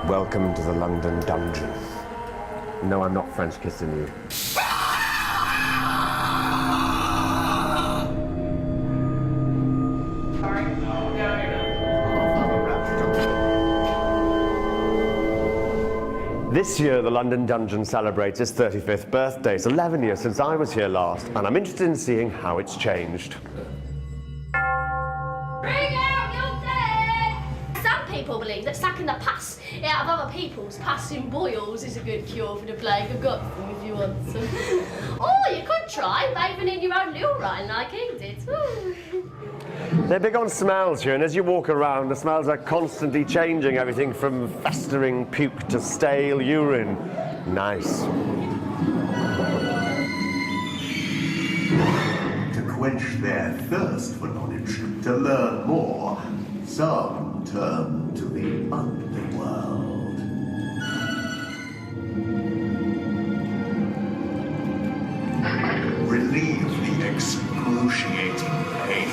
Welcome to the London dungeon. No, I'm not French kissing you. This year, the London Dungeon celebrates its 35th birthday. It's 11 years since I was here last, and I'm interested in seeing how it's changed. Bring out your dead! Some people believe that sucking the pus out of other people's pus in boils is a good cure for the plague. I've got them if you want some. Or you could try bathing in your own urine like he did. Ooh. They're big on smells here, and as you walk around, the smells are constantly changing, everything from festering puke to stale urine. Nice. To quench their thirst for knowledge, to learn more, some turn to the underworld. Relieve the excruciating pain.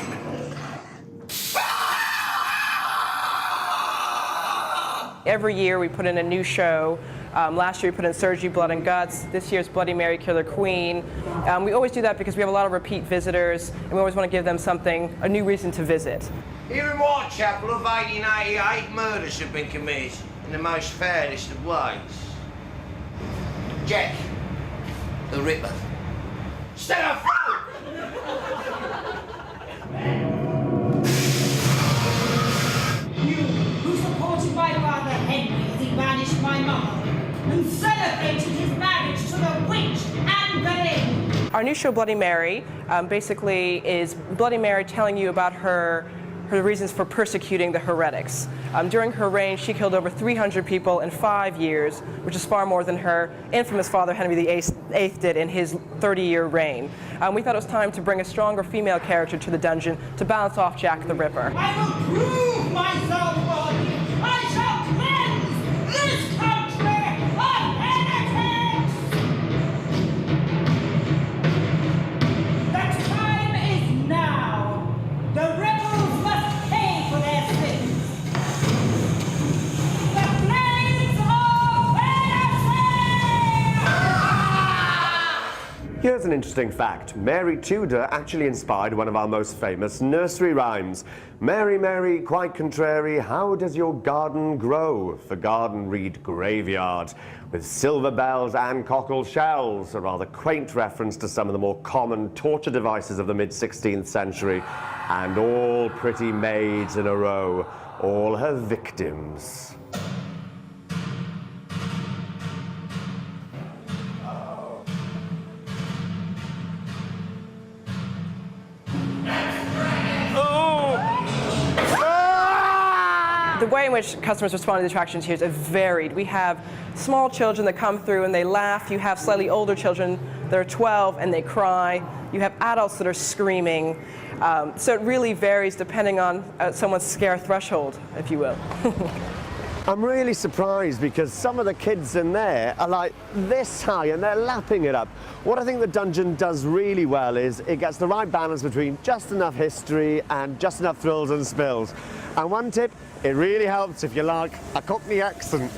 Every year we put in a new show. Last year we put in Surgery, Blood and Guts. This year's Bloody Mary, Killer Queen. We always do that because we have a lot of repeat visitors, and we always want to give them something, a new reason to visit. Here in Whitechapel of 1888, murders have been committed in the most fairest of ways. Jack, the Ripper. Stand up front! Who supported my father Henry as he banished my mother and celebrated his marriage to the witch and the ring. Our new show, Bloody Mary, basically is Bloody Mary telling you about her reasons for persecuting the heretics. During her reign, she killed over 300 people in 5 years, which is far more than her infamous father Henry VIII did in his 30-year reign. We thought it was time to bring a stronger female character to the dungeon to balance off Jack the Ripper. I will prove myself for you. I shall cleanse this country of heretics. The time is now. The rebels must pay for their sins. The flames of heresy! Here's an interesting fact. Mary Tudor actually inspired one of our most famous nursery rhymes. Mary, Mary, quite contrary, how does your garden grow? For garden read graveyard, with silver bells and cockle shells, a rather quaint reference to some of the more common torture devices of the mid-16th century. And all pretty maids in a row, all her victims. The way in which customers respond to the attractions here is varied. We have small children that come through and they laugh. You have slightly older children that are 12 and they cry. You have adults that are screaming. So it really varies depending on someone's scare threshold, if you will. I'm really surprised because some of the kids in there are like this high and they're lapping it up. What I think the dungeon does really well is it gets the right balance between just enough history and just enough thrills and spills. And one tip, it really helps if you like a Cockney accent.